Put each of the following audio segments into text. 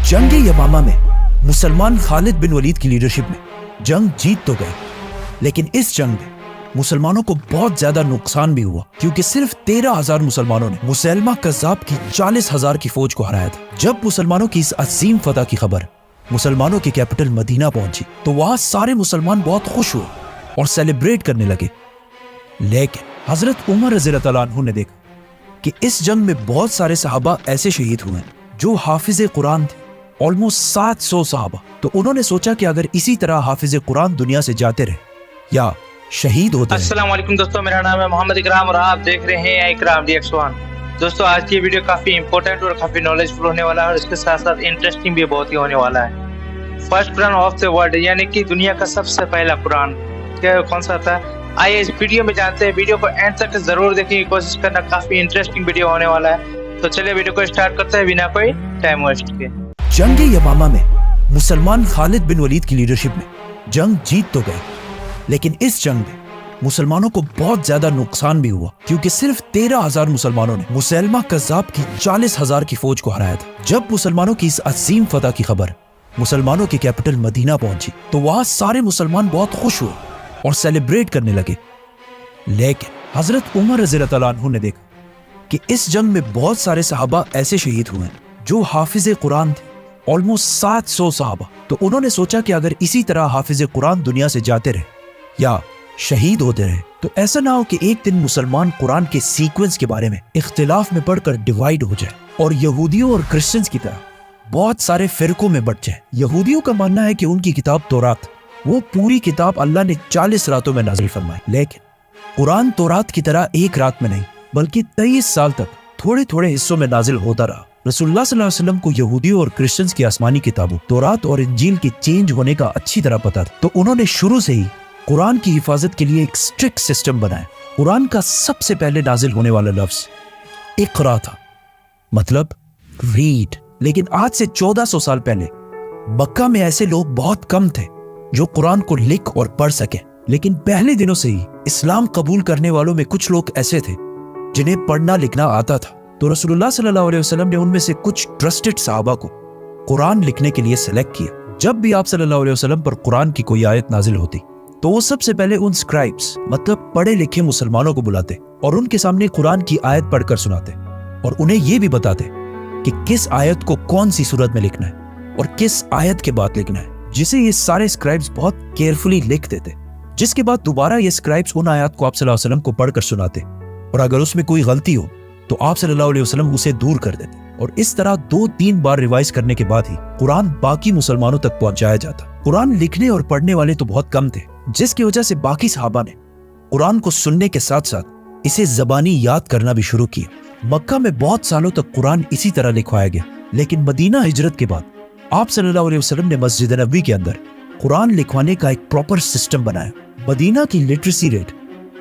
जंग यमामा में मुसलमान खालिद बिन वलीद की लीडरशिप में जंग जीत तो गए, लेकिन इस जंग में मुसलमानों को बहुत ज्यादा नुकसान भी हुआ, क्योंकि सिर्फ 13,000 मुसलमानों ने मुसैलमा कज़्ज़ाब की 40,000 की फौज को हराया था। जब मुसलमानों की इस अजीम फतह की खबर मुसलमानों की कैपिटल मदीना पहुंची तो वहां सारे मुसलमान बहुत खुश हुए और सेलिब्रेट करने लगे। लेकिन हजरत उमर रज़ियल्लाहु अन्हु ने देखा कि इस जंग में बहुत सारे सहाबा ऐसे शहीद हुए जो हाफिज कुरान थे, ऑलमोस्ट 700 सहाबा। तो उन्होंने सोचा कि अगर इसी तरह हाफिज कुरान दुनिया से जाते रहे या शहीद होते रहे। अस्सलाम वालेकुम दोस्तों, मेरा नाम है मोहम्मद इकराम और आप देख रहे हैं इकराम DX1। दोस्तों, आज की वीडियो काफी इंपॉर्टेंट और काफी नॉलेजफुल होने वाला है और इसके साथ साथ इंटरेस्टिंग भी बहुत ही होने वाला है। First Quran of the world, यानी कि दुनिया का सबसे पहला कुरान क्या कौन सा था, आइए इस वीडियो में जानते हैं। वीडियो को एंड तक जरूर देखने की कोशिश करना, काफी इंटरेस्टिंग वीडियो होने वाला है। तो चलिए वीडियो को स्टार्ट करते हैं बिना कोई टाइम वेस्ट के। जंग यमामा में मुसलमान खालिद बिन वलीद की लीडरशिप में जंग जीत तो गए, लेकिन इस जंग में मुसलमानों को बहुत ज्यादा नुकसान भी हुआ, क्योंकि सिर्फ 13,000 मुसलमानों ने मुसैलमा कज़्ज़ाब की 40,000 की फौज को हराया था। जब मुसलमानों की इस अजीम फतह की खबर मुसलमानों की कैपिटल मदीना पहुंची तो वहां सारे मुसलमान बहुत खुश हुए और सेलिब्रेट करने लगे। लेकिन हजरत उमर रज़ियल्लाहु अन्हु ने देखा कि इस जंग में बहुत सारे सहाबा ऐसे शहीद हुए जो हाफिज कुरान थे, ऑलमोस्ट 700 सहाबा। तो उन्होंने सोचा कि अगर इसी तरह हाफिज कुरान दुनिया से जाते रहे या शहीद होते रहे तो ऐसा ना हो कि एक दिन मुसलमान कुरान के सीक्वेंस के बारे में इख्तिलाफ में पढ़कर डिवाइड हो जाए और यहूदियों और क्रिश्चियंस की तरह बहुत सारे फिरकों में बट जाए। यहूदियों का मानना है कि उनकी किताब तौरात, वो पूरी किताब अल्लाह ने 40 रातों में नाज़िल फरमाई, लेकिन कुरान तौरात की तरह एक रात में नहीं बल्कि 23 साल तक थोड़े थोड़े हिस्सों में नाजिल होता रहा। रसूलुल्लाह सल्लल्लाहु अलैहि वसल्लम को यहूदियों और क्रिश्चियंस की आसमानी किताबों तौरात और इंजील के चेंज होने का अच्छी तरह पता था, तो उन्होंने शुरू से ही कुरान की हिफाजत के लिए एक स्ट्रिक्ट सिस्टम बनाया। कुरान का सबसे पहले नाजिल होने वाला लफ्ज इक़रा था, मतलब रीड। लेकिन आज से 1400 साल पहले मक्का में ऐसे लोग बहुत कम थे जो कुरान को लिख और पढ़ सके। लेकिन पहले दिनों से ही इस्लाम कबूल करने वालों में कुछ लोग ऐसे थे जिन्हें पढ़ना लिखना आता था। तो रसूलुल्लाह सल्लल्लाहु अलैहि वसल्लम ने उनमें से कुछ ट्रस्टेड सहाबा को कुरान लिखने के लिए सेलेक्ट किया। जब भी आप सल्लल्लाहु अलैहि वसल्लम पर कुरान की कोई आयत नाजिल होती तो वो सबसे पहले उन स्क्राइब्स, मतलब पढ़े लिखे मुसलमानों को बुलाते और उनके सामने कुरान की आयत पढ़कर सुनाते और उन्हें ये भी बताते कि किस आयत को कौन सी सूरत में लिखना है और किस आयत के बाद लिखना है, जिसे ये सारे स्क्राइब्स बहुत केयरफुली लिख देते। जिसके बाद दोबारा ये स्क्राइब्स उन आयत को आप सल्लल्लाहु अलैहि वसल्लम को पढ़कर सुनाते और अगर उसमें कोई गलती हो तो आप सल्लल्लाहु अलैहि वसल्लम उसे दूर कर देते और इस तरह 2-3 बार रिवाइज करने के बाद ही कुरान बाकी मुसलमानों तक पहुंचाया जाता। कुरान लिखने और पढ़ने वाले तो बहुत कम थे, जिसकी वजह से बाकी सहाबा ने कुरान को सुनने के साथ साथ इसे ज़बानी याद करना भी शुरू किया। मक्का में बहुत सालों तक कुरान इसी तरह लिखवाया गया, लेकिन मदीना हिजरत के बाद आप सल्लल्लाहु अलैहि वसल्लम ने मस्जिद नबवी के अंदर कुरान लिखवाने का एक प्रॉपर सिस्टम बनाया। मदीना की लिटरेसी रेट,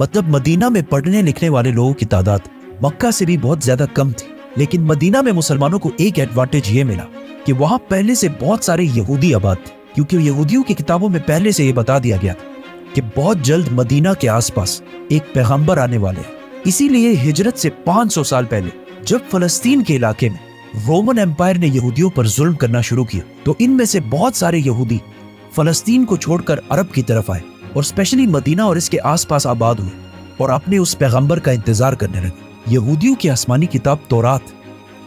मतलब मदीना में पढ़ने लिखने वाले लोगों की तादाद मक्का से भी बहुत ज्यादा कम थी। लेकिन मदीना में मुसलमानों को एक एडवांटेज ये मिला कि वहां पहले से बहुत सारे यहूदी आबाद थे, क्योंकि यहूदियों की किताबों में पहले से ये बता दिया गया था कि बहुत जल्द मदीना के आसपास एक पैगंबर आने वाले हैं। इसीलिए हिजरत से 500 साल पहले जब फलस्तीन के इलाके में रोमन एम्पायर ने यहूदियों पर जुल्म करना शुरू किया तो इनमें से बहुत सारे यहूदी फलस्तीन को छोड़कर अरब की तरफ आए और स्पेशली मदीना और इसके आसपास आबाद हुए और अपने उस पैगंबर का इंतजार करने लगे। यहूदियों की आसमानी किताब तौरात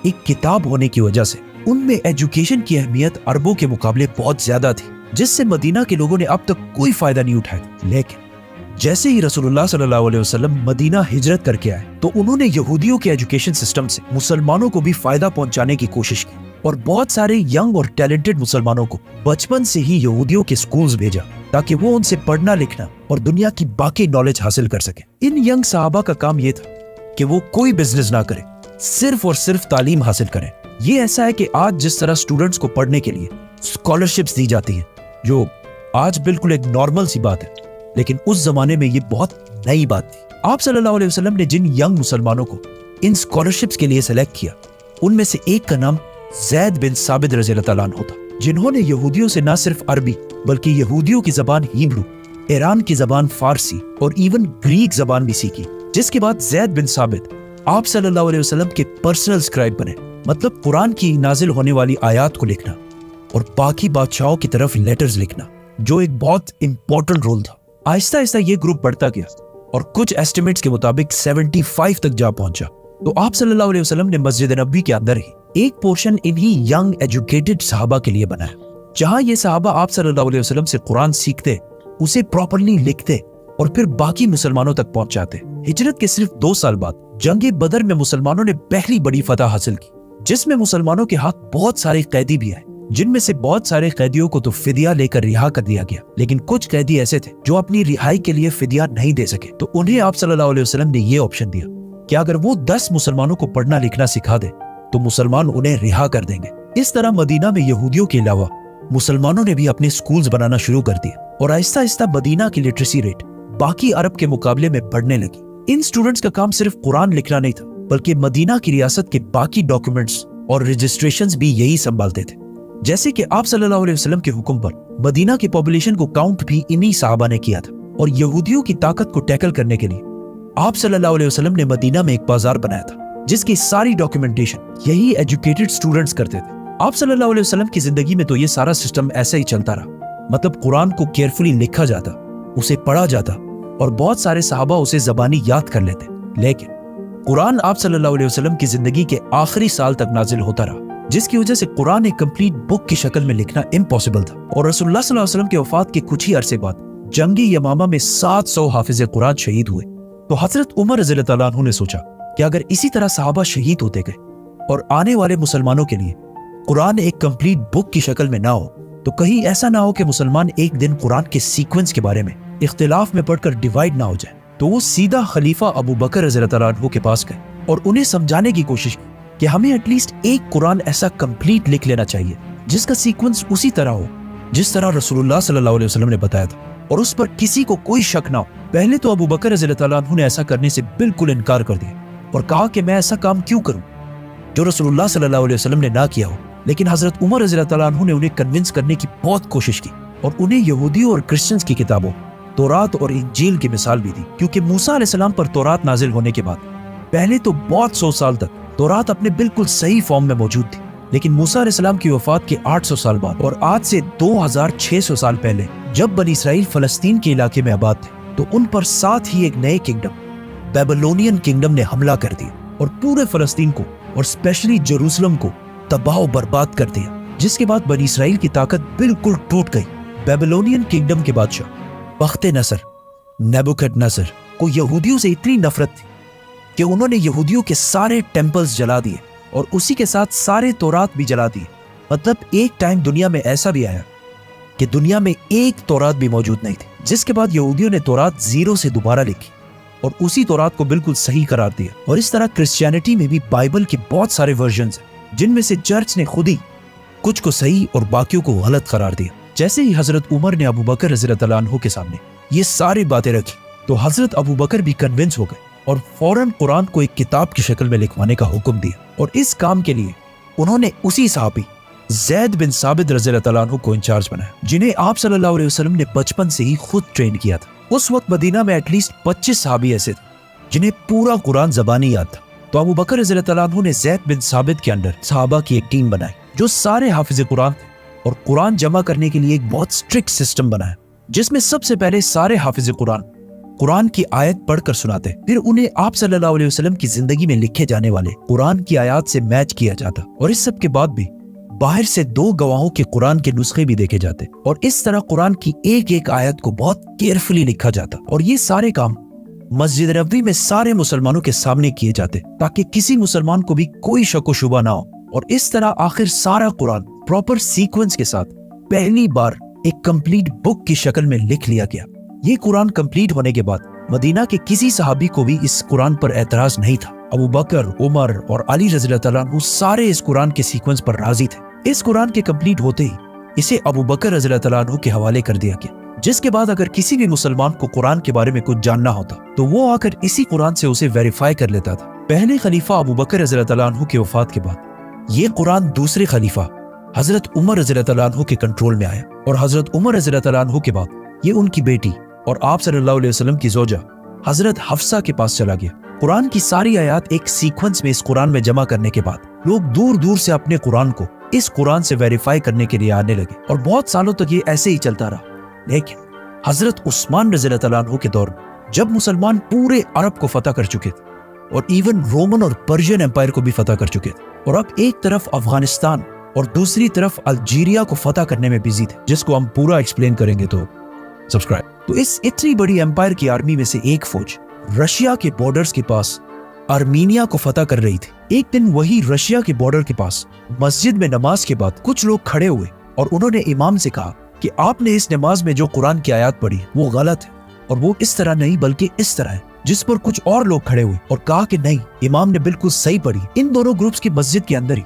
एक किताब होने की वजह से उनमें एजुकेशन की अहमियत अरबों के मुकाबले बहुत ज्यादा थी, जिससे मदीना के लोगों ने अब तक कोई फायदा नहीं उठाया। लेकिन जैसे ही रसूलुल्लाह सल्लल्लाहु अलैहि वसल्लम मदीना हिजरत करके आए तो उन्होंने यहूदियों के एजुकेशन सिस्टम से मुसलमानों को भी फायदा पहुंचाने की कोशिश की और बहुत सारे यंग और टैलेंटेड मुसलमानों को बचपन से ही यहूदियों के स्कूल्स भेजा ताकि वो उनसे पढ़ना लिखना और दुनिया की बाकी नॉलेज हासिल कर सके। इन यंग सहाबा का काम ये था कि वो कोई बिजनेस ना करे, सिर्फ और सिर्फ तालीम हासिल करें। ये ऐसा है कि आज जिस तरह स्टूडेंट्स को पढ़ने के लिए स्कॉलरशिप्स दी जाती हैं, जो आज बिल्कुल एक नॉर्मल सी बात है, लेकिन उस जमाने में ये बहुत नई बात थी। आप सल्लल्लाहु अलैहि वसल्लम ने जिन यंग मुसलमानों को इन स्कॉलरशिप्स के लिए सेलेक्ट किया उनमें से एक का नाम ज़ैद बिन साबित रज़ियल्लाहु अन्हु था, जिन्होंने यहूदियों से न सिर्फ अरबी बल्कि यहूदियों की जबान हिब्रू, ईरान की जबान फारसी और इवन ग्रीक जबान भी सीखी। जिसके बाद ज़ैद बिन साबित आप सल्लल्लाहु अलैहि वसल्लम के पर्सनल स्क्राइब बने मतलब कुरान की नाजिल होने वाली आयात को लिखना और बाकी बादशाहों की तरफ लेटर्स लिखना, जो एक बहुत इंपॉर्टेंट रोल था। आहिस्ता आहिस्ता ये ग्रुप बढ़ता गया और कुछ एस्टिमेट्स के मुताबिक 75 तक जा पहुंचा। तो आप सल्लल्लाहु अलैहि वसल्लम ने मस्जिद नबवी के अंदर ही एक पोर्शन इन्हीं यंग एजुकेटेड सहाबा के लिए बनाया, जहां ये सहाबा आप सल्लल्लाहु अलैहि वसल्लम से कुरान सीखते, उसे प्रॉपर्ली लिखते और फिर बाकी मुसलमानों तक पहुंचाते। हिजरत के सिर्फ 2 साल बाद जंग बदर में मुसलमानों ने पहली बड़ी फतह हासिल की, जिसमें मुसलमानों के हाथ बहुत सारे कैदी भी आए, जिनमें से बहुत सारे कैदियों को तो फिदिया लेकर रिहा कर दिया गया, लेकिन कुछ कैदी ऐसे थे जो अपनी रिहाई के लिए फिदिया नहीं दे सके। तो उन्हें आप सल्लल्लाहु अलैहि वसल्लम ने ये ऑप्शन दिया कि अगर वो 10 मुसलमानों को पढ़ना लिखना सिखा दे तो मुसलमान उन्हें रिहा कर देंगे। इस तरह मदीना में यहूदियों के अलावा मुसलमानों ने भी अपने स्कूल्स बनाना शुरू कर दिए और आहिस्ता आहिस्ता मदीना की लिटरेसी रेट बाकी अरब के मुकाबले में बढ़ने लगी। इन स्टूडेंट्स का काम सिर्फ कुरान लिखना नहीं था, बल्कि मदीना की रियासत के बाकी डॉक्यूमेंट्स और रजिस्ट्रेशंस भी यही संभालते थे। जैसे कि आप सल्लल्लाहु अलैहि वसल्लम के हुक्म पर मदीना की पॉपुलेशन को काउंट भी इन्हीं साहबा ने किया था और यहूदियों की ताकत को टैकल करने के लिए आप सल्लल्लाहु अलैहि वसल्लम ने मदीना में एक बाजार बनाया था, जिसकी सारी डॉक्यूमेंटेशन यही एजुकेटेड स्टूडेंट्स करते थे। आप सल्लल्लाहु अलैहि वसल्लम की जिंदगी में तो ये सारा सिस्टम ऐसा ही चलता रहा, मतलब कुरान को केयरफुली लिखा जाता, उसे पढ़ा जाता और बहुत सारे सहाबा उसे जबानी याद कर लेते। लेकिन कुरान आप सल्लल्लाहु अलैहि वसल्लम की जिंदगी के आखिरी साल तक नाजिल होता रहा, जिसकी वजह से कुरान एक कंप्लीट बुक की शक्ल में लिखना इम्पॉसिबल था। और रसूलुल्लाह सल्लल्लाहु अलैहि वसल्लम के वफात के कुछ ही अरसे बाद जंगी यमामा में 700 हाफिज कुरान शहीद हुए। तो हजरत उमर रज़ियल्लाहु अन्हु ने सोचा कि अगर इसी तरह सहाबा शहीद होते गए और आने वाले मुसलमानों के लिए कुरान एक कंप्लीट बुक की शक्ल में ना हो, तो कहीं ऐसा ना हो कि मुसलमान एक दिन कुरान के सीक्वेंस के बारे में इख्तिलाफ में पढ़कर डिवाइड ना हो जाए। तो वो सीधा खलीफा अबू बकर रज़ियल्लाहु अन्हु के पास गए और उन्हें समझाने की कोशिश की कि हमें एटलीस्ट एक कुरान ऐसा कंप्लीट लिख लेना चाहिए जिसका सीक्वेंस उसी तरह हो जिस तरह रसूलुल्लाह सल्लल्लाहु अलैहि वसल्लम ने बताया था और उस पर किसी को कोई शक ना हो। पहले तो अबू बकर रज़ियल्लाहु अन्हु ने ऐसा करने से बिल्कुल इनकार कर दिया और कहा कि मैं ऐसा काम क्यों करूं जो रसूलुल्लाह सल्लल्लाहु अलैहि वसल्लम ने ना किया हो। लेकिन हजरत उमर रज़ियल्लाहु अन्हु ने उन्हें कन्विंस करने की बहुत कोशिश की और उन्हें यहूदियों और क्रिश्चियंस की किताबों तौरात और इंजील की मिसाल भी दी, क्योंकि मूसा अलैहिस्सलाम पर तौरात नाजिल होने के बाद पहले तो बहुत 100 साल तक तौरात अपने बिल्कुल सही फॉर्म में मौजूद थी, लेकिन मूसा अलैहिस्सलाम की वफात के 800 साल बाद और आज से 2600 साल पहले जब बनी इसराइल फलस्तीन के इलाके में आबाद थे, तो उन पर साथ ही एक नए किंगडम बेबीलोनियन किंगडम ने हमला कर दिया और पूरे फलस्तीन को और स्पेशली जेरूसलम को तबाह और बर्बाद कर दिया, जिसके बाद बनी इसराइल की ताकत बिल्कुल टूट गई। बेबीलोनियन किंगडम के बादशाह बख्ते नसर नेबुकदनेस्सर को यहूदियों से इतनी नफरत थी कि उन्होंने यहूदियों के सारे टेम्पल्स जला दिए और उसी के साथ सारे तौरात भी जला दिए। मतलब एक टाइम दुनिया में ऐसा भी आया कि दुनिया में एक तौरात भी मौजूद नहीं थी, जिसके बाद यहूदियों ने तौरात जीरो से दोबारा लिखी और उसी तौरात को बिल्कुल सही करार दिया। और इस तरह क्रिश्चियनिटी में भी बाइबल के बहुत सारे वर्जन्स हैं, जिनमें से चर्च ने खुद ही कुछ को सही और बाकियों को गलत करार दिया। जैसे ही हजरत उमर ने अबू बकर रज़ियल्लाहु अन्हु के सामने ये सारी बातें रखी, तो हजरत अबू बकर भी कन्विंस हो गए और फौरन कुरान को एक किताब की शक्ल में लिखवाने का हुक्म दिया। और इस काम के लिए उन्होंने उसी सहाबी ज़ैद बिन साबित रज़ियल्लाहु अन्हु को इंचार्ज बनाया, जिन्हें आप सल्लल्लाहु अलैहि वसल्लम ने बचपन से ही खुद ट्रेन किया था। उस वक्त मदीना में एटलीस्ट 25 सहाबी ऐसे थे जिन्हें पूरा कुरान ज़बानी याद था। तो अबू बकर रज़ियल्लाहु अन्हु ने ज़ैद बिन साबित के अंडर सहाबा की एक टीम बनाई जो सारे हाफिज कुरान थे और कुरान जमा करने के लिए एक बहुत स्ट्रिक्ट सिस्टम बनाया, जिसमें सबसे पहले सारे हाफिज कुरान की आयत पढ़कर सुनाते, फिर उन्हें आप सल्लल्लाहु अलैहि वसल्लम की जिंदगी में लिखे जाने वाले कुरान की आयत से मैच किया जाता और इस सब के बाद भी बाहर से 2 गवाहों के कुरान के नुस्खे भी देखे जाते और इस तरह कुरान की एक एक आयत को बहुत केयरफुली लिखा जाता। और ये सारे काम मस्जिद नबवी में सारे मुसलमानों के सामने किए जाते ताकि किसी मुसलमान को भी कोई शक व शुबा ना हो। और इस तरह आखिर सारा कुरान प्रॉपर सीक्वेंस के साथ पहली बार एक कंप्लीट बुक की शक्ल में लिख लिया गया। ये कुरान कंप्लीट होने के बाद मदीना के किसी सहाबी को भी इस कुरान पर एतराज नहीं था। अबू बकर, उमर और अली रज़ियल्लाहु अन्हु सारे इस कुरान के सीक्वेंस पर राजी थे। इस कुरान के कंप्लीट होते ही इसे अबू बकर रज़ियल्लाहु अन्हु के हवाले कर दिया गया, जिसके बाद अगर किसी भी मुसलमान को कुरान के बारे में कुछ जानना होता तो वो आकर इसी कुरान से उसे वेरीफाई कर लेता था। पहले खलीफा अबू बकर रज़ियल्लाहु अन्हु की वफात के बाद ये कुरान दूसरे खलीफा हजरत उमर रज़ियल्लाहु अन्हु के कंट्रोल में आया और हजरत उमर रज़ियल्लाहु अन्हु के बाद ये उनकी बेटी और आप सल्लल्लाहु अलैहि वसल्लम की जोजा हजरत हफ्सा के पास चला गया। कुरान की सारी आयत एक सीक्वेंस में इस कुरान में जमा करने के बाद लोग दूर दूर से अपने कुरान को इस कुरान से वेरीफाई करने के लिए आने लगे और बहुत सालों तक ये ऐसे ही चलता रहा। लेकिन हजरत उस्मान रज़ी अल्लाह अन्हु के दौर में जब मुसलमान पूरे अरब को फतह कर चुके थे और इवन रोमन और पर्शियन एम्पायर को भी फतह कर चुके थे और अब एक तरफ अफगानिस्तान और दूसरी तरफ अल्जीरिया को फतह करने में बिजी थे, जिसको हम पूरा एक्सप्लेन करेंगे तो सब्सक्राइब। तो इस इतनी बड़ी एम्पायर की आर्मी में से एक फौज रशिया के बॉर्डर्स के पास आर्मीनिया को फतह कर रही थी। एक दिन वही रशिया के बॉर्डर के पास मस्जिद में नमाज के बाद कुछ लोग खड़े हुए और उन्होंने इमाम से कहा कि आपने इस नमाज में जो कुरान की आयत पढ़ी है वो गलत है और वो इस तरह नहीं बल्कि इस तरह है। जिस पर कुछ और लोग खड़े हुए और कहा कि नहीं, इमाम ने बिल्कुल सही पढ़ी। इन दोनों ग्रुप्स की मस्जिद के अंदर ही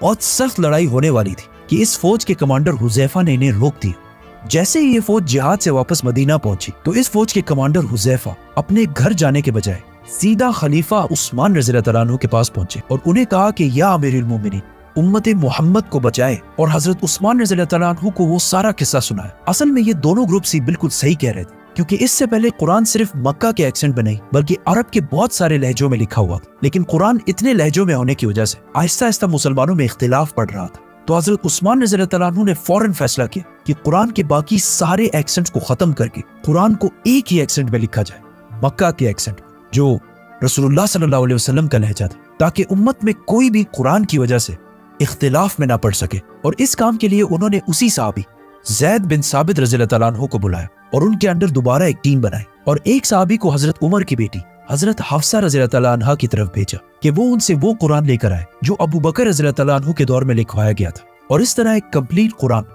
बहुत सख्त लड़ाई होने वाली थी कि इस फौज के कमांडर हुजैफा ने इन्हें रोक दिया। जैसे ही ये फौज जिहाद से वापस मदीना पहुंची तो इस फौज के कमांडर हुजैफा अपने घर जाने के बजाय सीधा खलीफा उस्मान रज़ी अल्लाह अन्हु के पास पहुंचे और उन्हें कहा कि या अमीरुल मोमिनीन, उम्मत मोहम्मद को बचाए, और हजरत उस्मान रज़ी अल्लाह अन्हु को वो सारा किस्सा सुनाया। असल में ये दोनों ग्रुप्स ही बिल्कुल सही कह रहे थे, क्योंकि इससे पहले कुरान सिर्फ मक्का के एक्सेंट में नहीं बल्कि अरब के बहुत सारे लहजों में लिखा हुआ था। लेकिन कुरान इतने लहजों में होने की वजह से आहिस्ता आहिस्ता मुसलमानों में इख्तिलाफ बढ़ रहा था। तो हजरत उस्मान रज़ी अल्लाह अन्हु ने फौरन फैसला किया कि कुरान के बाकी सारे एक्सेंट्स को खत्म करके कुरान को एक ही एक्सेंट में लिखा जाए, मक्का के एक्सेंट, जो रसूलुल्लाह सल्लल्लाहु अलैहि वसल्लम का लहजा था, ताकि उम्मत में कोई भी कुरान की वजह से इख्तिलाफ में ना पड़ सके। और इस काम के लिए उन्होंने उसी साहबी ज़ैद बिन साबित रज़ी अल्लाह अन्हु को बुलाया और उनके अंडर दोबारा एक टीम बनाई और एक साहबी को हजरत उमर की बेटी हजरत हफ्सा रज़ी अल्लाह अन्हा की तरफ भेजा कि वो उनसे वो कुरान लेकर आए जो अबू बकर रज़ी अल्लाह अन्हु के दौर में लिखवाया गया था। और इस तरह एक कंप्लीट कुरान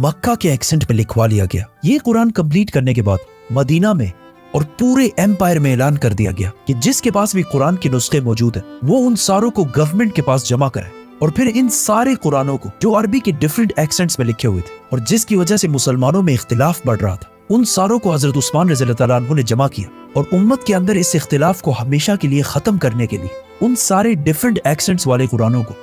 मक्का के एक्सेंट में लिखवा लिया गया। ये कुरान कंप्लीट करने के बाद मदीना में और पूरे एम्पायर में ऐलान कर दिया गया कि जिसके पास भी कुरान के नुस्खे मौजूद हैं वो उन सारों को गवर्नमेंट के पास जमा कराए। और फिर इन सारे कुरानों को जो अरबी के डिफरेंट एक्सेंट्स में लिखे हुए थे और जिसकी वजह से मुसलमानों में इख्तिलाफ बढ़ रहा था, उन सारों को हजरत उस्मान रज़ी अल्लाह अन्हु ने जमा किया और उम्मत के अंदर इस इख्तिलाफ को हमेशा के लिए खत्म करने के लिए उन सारे डिफरेंट एक्सेंट्स वाले कुरानों को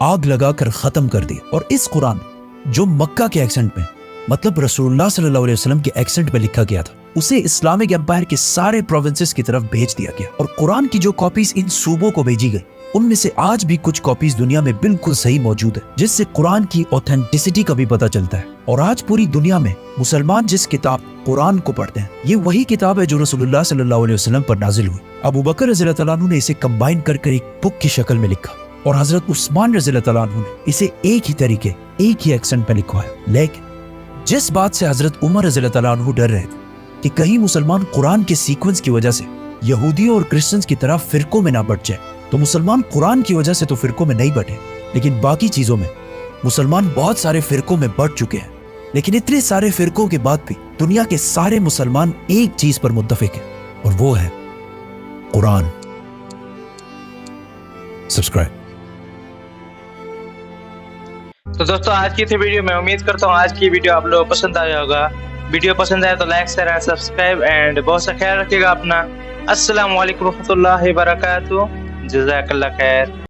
आग लगाकर खत्म कर दिया। और इस कुरान जो मक्का के एक्सेंट में, मतलब रसूलुल्लाह सल्लल्लाहु अलैहि वसल्लम के एक्सेंट में लिखा गया था, उसे इस्लामिक एम्पायर के सारे प्रोविंसेस की तरफ भेज दिया गया। और कुरान की जो कॉपीज इन सूबों को भेजी गई उनमें से आज भी कुछ कॉपीज दुनिया में बिल्कुल सही मौजूद है, जिससे कुरान की ऑथेंटिसिटी का भी पता चलता है। और आज पूरी दुनिया में मुसलमान जिस किताब कुरान को पढ़ते हैं, ये वही किताब है जो रसूलुल्लाह सल्लल्लाहु अलैहि वसल्लम पर नाजिल हुई। अबू बकर रज़ी अल्लाह अन्हु ने इसे कंबाइन कर एक बुक की शक्ल में लिखा और हजरत उस्मान रज़ी अल्लाह अन्हु ने इसे एक ही तरीके, एक ही एक्सेंट में लिखवाया। लेकिन जिस बात से हजरत उमर रज़ी अल्लाह अन्हु डर रहे थे कि कहीं मुसलमान कुरान के सीक्वेंस की वजह से यहूदियों और क्रिश्चियंस की तरह फिरकों में ना बढ़ जाए, तो मुसलमान कुरान की वजह से तो फिरकों में नहीं बढ़े, लेकिन बाकी चीजों में मुसलमान बहुत सारे फिरकों में बढ़ चुके हैं। लेकिन इतने सारे फिरकों के बाद भी दुनिया के सारे मुसलमान एक चीज पर मुत्तफिक है और वो है कुरान। सब्सक्राइब। तो दोस्तों आज की थी वीडियो, मैं उम्मीद करता हूँ आज की वीडियो आप लोगों को पसंद आया होगा। वीडियो पसंद आया तो like share and subscribe and बहुत सा ख्याल रखिएगा अपना। अस्सलाम वालेकुम रहमतुल्लाहि व बरकातुहू। जज़ाकल्लाह खैर।